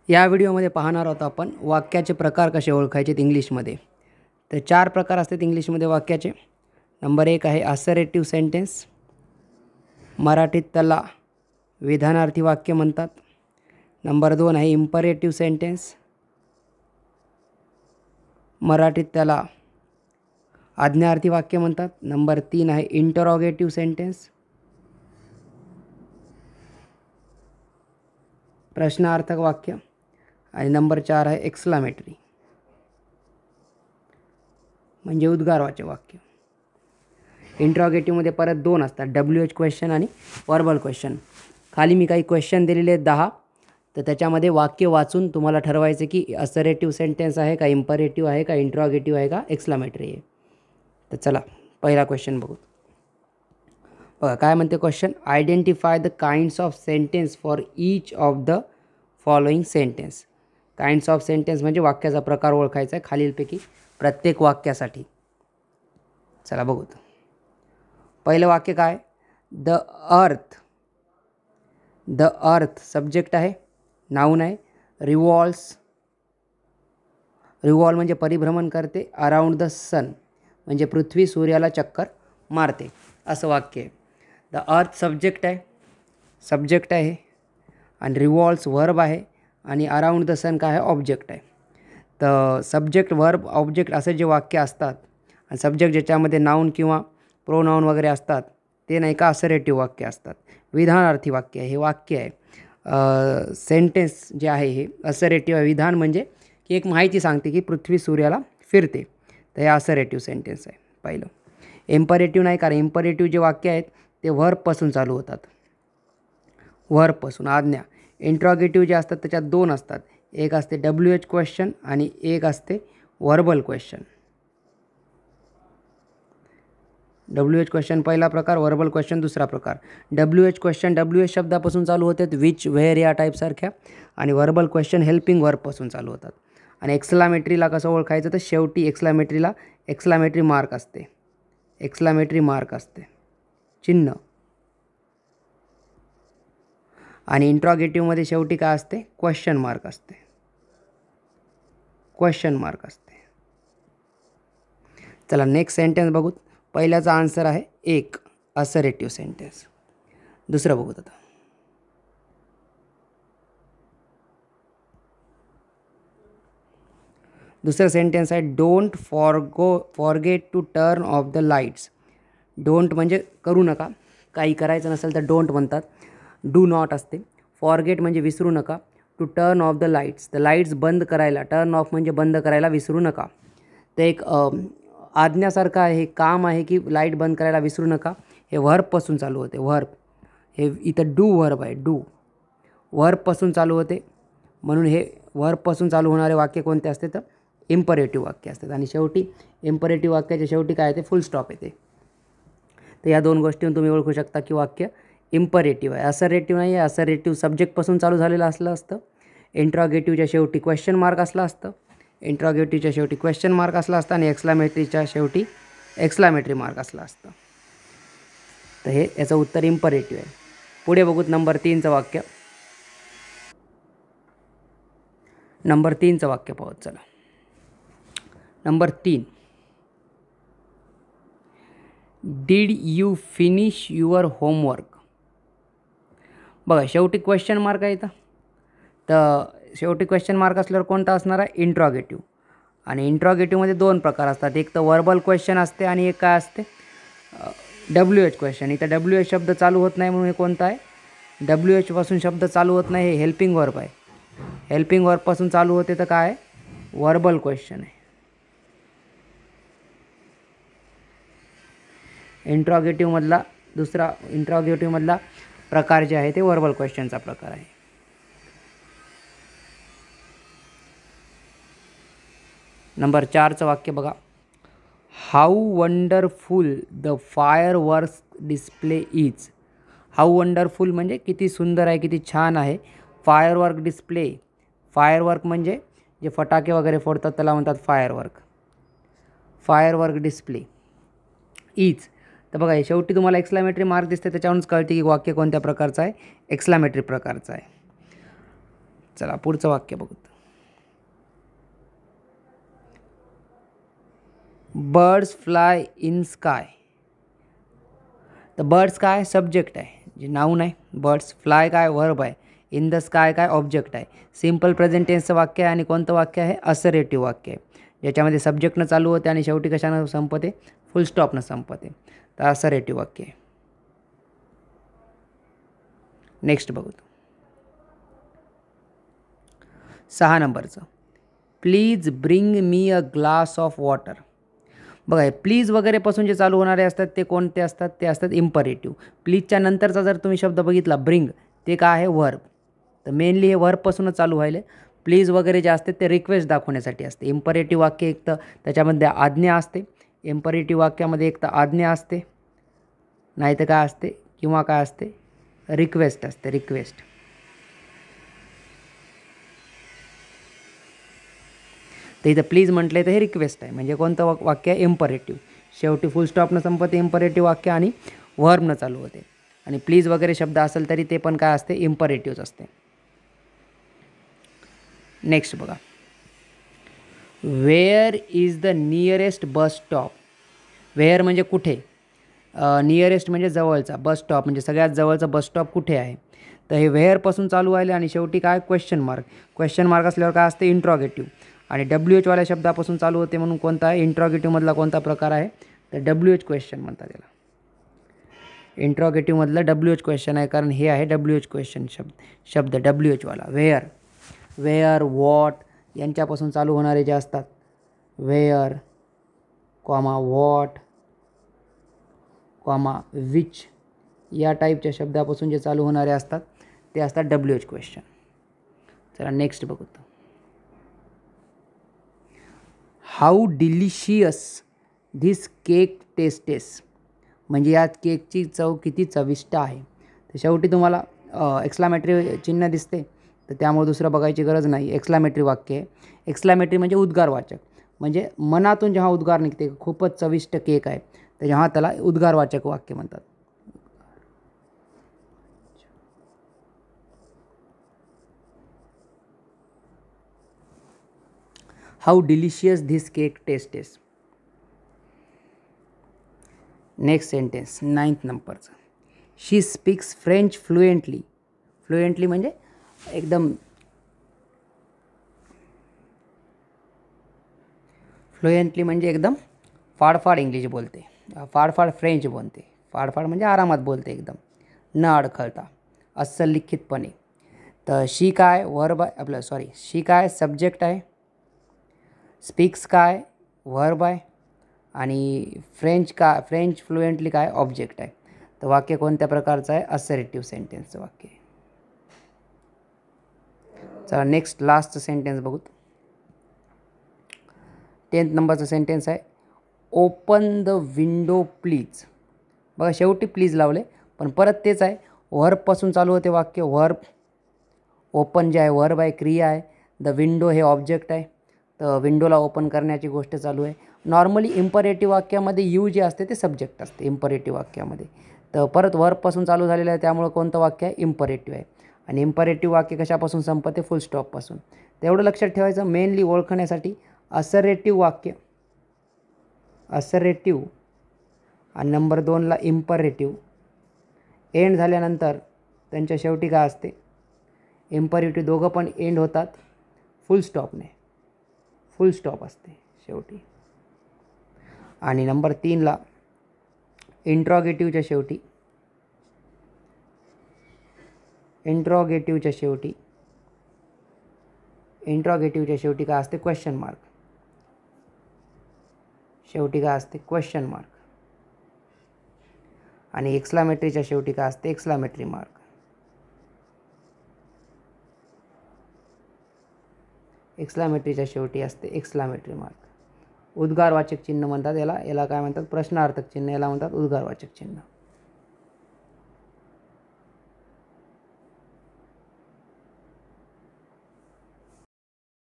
या व्हिडिओमध्ये पाहणार आहोत आपण वाक्याचे प्रकार कसे ओळखायचे इंग्लिशमध्ये। तर 4 प्रकार असतात इंग्लिशमध्ये वाक्याचे। नंबर 1 आहे असर्टिव्ह सेंटेन्स, मराठीत त्याला विधानार्थी वाक्य म्हणतात। नंबर 2 आहे इम्परेटिव्ह सेंटेन्स, मराठीत त्याला आज्ञार्थी वाक्य म्हणतात। नंबर 3 आहे इंटरोगेटिव्ह सेंटेन्स, प्रश्नार्थक वाक्य। आणि नंबर 4 आहे एक्सक्लामेटरी म्हणजे उद्गारवाचक वाक्य। इंटरोगेटिव्हमध्ये परत 2 असतात, WH क्वेश्चन आणि वर्बल क्वेश्चन। खाली मी काही क्वेश्चन दिलेले आहेत 10, तर त्याच्यामध्ये वाक्य वाचून तुम्हाला ठरवायचं की असर्टिव्ह सेंटेन्स आहे का, इम्परेटिव्ह आहे का, इंटरोगेटिव्ह आहे का, एक्सक्लामेटरी आहे। तर चला पहिला क्वेश्चन बघू। बघा काय म्हणते question, identify the kinds of sentence for each of the following sentence. Kinds of sentence म्हणजे वाक्याचा प्रकार ओळखायचा आहे खालीलपैकी प्रत्येक वाक्यासाठी। चला बघू। पहिलं वाक्य काय, the earth. The earth subject आहे, नाउन आहे। रिव्हॉल्व्स, रिव्हॉल्व म्हणजे परिभ्रमण करते। अराउंड द सन म्हणजे पृथ्वी सूर्याला चक्कर मारते, असं वाक्य आहे। द अर्थ सब्जेक्ट आहे, सब्जेक्ट आहे। आणि रिव्हॉल्व्स वर्ब आहे आणि अराउंड द सन काय आहे, ऑब्जेक्ट आहे। तर सब्जेक्ट वर्ब ऑब्जेक्ट असे जे वाक्य असतात आणि सब्जेक्ट ज्याच्यामध्ये नाउन किंवा प्रोनाउन वगैरे असतात ते नाही का असर्टिव्ह वाक्य असतात, विधानार्थी वाक्य आहे। हे वाक्य आहे सेंटेन्स जे आहे हे असर्टिव्ह आहे। विधान म्हणजे की एक माहिती सांगते की पृथ्वी सूर्याला फिरते, तर हे असर्टिव्ह सेंटेन्स आहे पहिलं। इम्परेटिव्ह नाही, कारण इम्परेटिव्ह जे वाक्य आहेत ते वर्बपासून चालू होतात, वर्बपासून आज्ञा। इंट्रोगेटिव्ह जे असतात त्याच्यात 2 असतात, एक असते WH क्वेश्चन आणि एक असते वर्बल क्वेश्चन। WH क्वेश्चन पहिला प्रकार, वर्बल क्वेश्चन दुसरा प्रकार। WH क्वेश्चन WH शब्दापासून चालू होतात, विच, व्हेअर या टाईपसारख्या, आणि वर्बल क्वेश्चन हेल्पिंग वर्बपासून चालू होतात। आणि एक्सक्लामेटरीला कसं ओळखायचं, तर शेवटी एक्सक्लामेटरीला एक्सक्लामेटरी मार्क असते, एक्सक्लामेटरी मार्क असते, चिन्ह। आणि इंट्रोगेटिव्हमध्ये शेवटी काय असते, क्वेश्चन मार्क असते, क्वेश्चन मार्क असते। चला नेक्स्ट सेंटेन्स बघू। पहिल्याचा आन्सर आहे 1 असर्टिव्ह सेंटेन्स। दुसरं बघू आता। दुसरं सेंटेन्स आहे don't forget to turn off the lights. Don't म्हणजे करू नका, काही करायचं नसेल तर डोंट म्हणतात, डू नॉट असते। फॉरगेट म्हणजे विसरू नका, to turn off the lights, the lights बंद करायला, टर्न ऑफ म्हणजे बंद करायला विसरू नका। तर एक आज्ञासारखं आहे, हे काम आहे की लाईट बंद करायला विसरू नका। हे वर्बपासून चालू होते, वर्ब। हे इथं डू वर्ब आहे, डू वर्बपासून चालू होते, म्हणून हे वर्बपासून चालू होणारे वाक्य कोणते असते, तर इम्परेटिव्ह वाक्य असतात। आणि शेवटी इम्परेटिव्ह वाक्याच्या शेवटी काय येते, फुल स्टॉप येते। तर या 2 गोष्टींनी तुम्ही ओळखू शकता की वाक्य इम्परेटिव्ह आहे, असर्टिव्ह नाही आहे। असर्टिव्ह सब्जेक्टपासून चालू झालेलं असलं असतं, इंट्रोगेटिव्हच्या शेवटी क्वेश्चन मार्क असला असतं, इंट्रोगेटिव्हच्या शेवटी क्वेश्चन मार्क असला असता, आणि एक्सक्लामेटरीच्या शेवटी एक्सक्लामेटरी मार्क असला असतं। तर हे याचं उत्तर इम्परेटिव्ह आहे। पुढे बघूत नंबर 3चं वाक्य। नंबर 3चं वाक्य पाहू चला। Number 3, did you finish your homework. बघा शेवटी क्वेश्चन मार्क आहे इथं, तर शेवटी क्वेश्चन मार्क असल्यावर कोणता असणार आहे, इंट्रोगेटिव्ह। आणि इंट्रोगेटिव्हमध्ये 2 प्रकार असतात, एक तर वर्बल क्वेश्चन असते आणि एक काय असते, WH क्वेश्चन। इथं WH शब्द चालू होत नाही, म्हणून हे कोणतं आहे, WH पासून शब्द चालू होत नाही, हे हेल्पिंग वर्ब आहे। हेल्पिंग वर्बपासून चालू होते तर काय, वर्बल क्वेश्चन आहे। इंट्रोगेटिव्हमधला दुसरा, इंट्रोगेटिव्हमधला प्रकार जे आहे ते वर्बल क्वेश्चनचा प्रकार आहे। नंबर 4चं वाक्य बघा, how wonderful the fireworks display is. How wonderful म्हणजे किती सुंदर आहे, किती छान आहे। फायरवर्क डिस्प्ले, फायरवर्क म्हणजे जे फटाके वगैरे फोडतात त्याला म्हणतात फायरवर्क, फायरवर्क डिस्प्ले इज। तर बघा शेवटी तुम्हाला एक्सक्लामेटरी मार्क दिसते, त्याच्यावरूनच कळते की वाक्य कोणत्या प्रकारचं आहे, एक्सक्लामेटरी प्रकारचं आहे। चला पुढचं वाक्य बघू. Birds fly in sky. तर बर्ड्स काय सब्जेक्ट आहे, जे नाऊन आहे. बर्ड्स फ्लाय काय वर्ब आहे. इन द स्काय काय ऑब्जेक्ट आहे. सिम्पल प्रेझेंट टेन्सचं वाक्य आहे आणि कोणतं वाक्य आहे असर्टिव्ह वाक्य आहे, ज्याच्यामध्ये सब्जेक्टनं चालू होते आणि शेवटी कशानं संपते फुल स्टॉपनं संपते. तर असर्टिव्ह वाक्य आहे. नेक्स्ट बघू 6 नंबरचं. Please bring me a glass of water. बघा प्लीज वगैरेपासून जे चालू होणारे असतात ते कोणते असतात, ते असतात इम्परेटिव्ह. प्लीजच्या नंतरचा जर तुम्ही शब्द बघितला ब्रिंग, ते काय आहे वर्ब. तर मेनली हे वर्बपासूनच चालू व्हायले. प्लीज वगैरे जे असते ते रिक्वेस्ट दाखवण्यासाठी असते. इम्परेटिव्ह वाक्य एक तर त्याच्यामध्ये आज्ञा असते. इम्परेटिव्ह वाक्यामध्ये एक तर आज्ञा असते, नाही तर काय असते किंवा काय असते रिक्वेस्ट असते. रिक्वेस्ट. तर इथं प्लीज म्हटले तर हे रिक्वेस्ट आहे, म्हणजे कोणतं वाक्य आहे इम्परेटिव्ह. शेवटी फुल स्टॉपनं संपते इम्परेटिव्ह वाक्य आणि वर्बनं चालू होते. आणि प्लीज वगैरे शब्द असेल तरी ते पण काय असते इम्परेटिव्हच असते. नेक्स्ट बघा. Where is the nearest bus stop. Where म्हणजे कुठे, नियरेस्ट म्हणजे जवळचा, बस स्टॉप म्हणजे सगळ्यात जवळचा बस स्टॉप कुठे आहे. तर हे वेअरपासून चालू व्हायला आणि शेवटी काय क्वेश्चन मार्क. क्वेश्चन मार्क असल्यावर काय असते इंट्रॉगेटिव्ह. आणि WH वाल्या शब्दापासून चालू होते म्हणून कोणता आहे इंट्रॉगेटिव्हमधला कोणता प्रकार आहे, तर WH क्वेश्चन म्हणतात त्याला. इंट्रॉगेटिव्हमधलं WH क्वेश्चन आहे, कारण हे आहे WH क्वेश्चन शब्द WH वाला. वेअर वॉट यांच्यापासून चालू होणारे जे असतात where comma what comma which या टाईपच्या शब्दापासून जे चालू होणारे असतात ते असतात WH क्वेश्चन. चला नेक्स्ट बघू. How delicious this cake tastes. म्हणजे या केकची चव किती चविष्ट आहे. तर शेवटी तुम्हाला एक्सक्लामेटरी चिन्ह दिसते, तर त्यामुळे दुसरं बघायची गरज नाही. एक्सक्लामेटरी वाक्य आहे. एक्सक्लामेटरी म्हणजे उद्गारवाचक, म्हणजे मनातून जेव्हा उद्गार निघते खूपच चविष्ट केक आहे, तर जेव्हा त्याला उद्गारवाचक वाक्य म्हणतात. How delicious this cake tastes. Next sentence 9th नंबरचं. शी स्पीक्स फ्रेंच फ्लुएंटली. फ्लुएंटली म्हणजे एकदम फ्लुएंटली म्हणजे एकदम फाडफाड इंग्लिश बोलते, फाडफाड फ्रेंच बोलते. फाडफाड म्हणजे आरामात बोलते, एकदम न अडखळता, अस्सल लिखितपणे. तर शी काय वर्ब आहे, शी काय सब्जेक्ट आहे, स्पीक्स काय वर्ब आहे आणि फ्रेंच फ्लुएंटली काय ऑब्जेक्ट आहे. तर वाक्य कोणत्या प्रकारचं आहे असर्टिव्ह सेंटेन्सचं वाक्य आहे. चला नेक्स्ट लास्टचं सेंटेन्स बघू. 10th नंबरचं सेंटेन्स आहे ओपन द विंडो प्लीज. बघा शेवटी प्लीज लावले, पण परत तेच आहे, वर्बपासून चालू होते वाक्य. वर्ब ओपन जे आहे वर्ब आहे, क्रिया आहे. द विंडो हे ऑब्जेक्ट आहे, तर विंडोला ओपन करण्याची गोष्ट चालू आहे. नॉर्मली इम्परेटिव्ह वाक्यामध्ये यू जे असते ते सब्जेक्ट असते इम्परेटिव्ह वाक्यामध्ये. तर परत वर्बपासून चालू झालेलं आहे, त्यामुळे कोणतं वाक्य आहे इम्परेटिव्ह आहे. आणि इम्परेटिव्ह वाक्य कशापासून संपते फुल स्टॉपपासून. तेवढं लक्षात ठेवायचं मेनली ओळखण्यासाठी. असर्टिव्ह वाक्य असर्टिव्ह आणि नंबर 2ला इम्परेटिव्ह एंड झाल्यानंतर त्यांच्या शेवटी काय असते इम्परेटिव्ह. दोघं पण एंड होतात फुल स्टॉपने, फुल स्टॉप असते शेवटी. आणि नंबर 3ला इंट्रॉगेटिव्हच्या शेवटी इंट्रॉगेटिव्हच्या शेवटी काय असते क्वेश्चन मार्क. शेवटी काय असते क्वेश्चन मार्क. आणि एक्सक्लामेटरीच्या शेवटी काय असते एक्सक्लामेटरी मार्क. एक्सक्लामेटरीच्या शेवटी असते एक्सक्लामेटरी मार्क. उद्गारवाचक चिन्ह म्हणतात याला काय म्हणतात प्रश्नार्थक चिन्ह, याला म्हणतात उद्गारवाचक चिन्ह.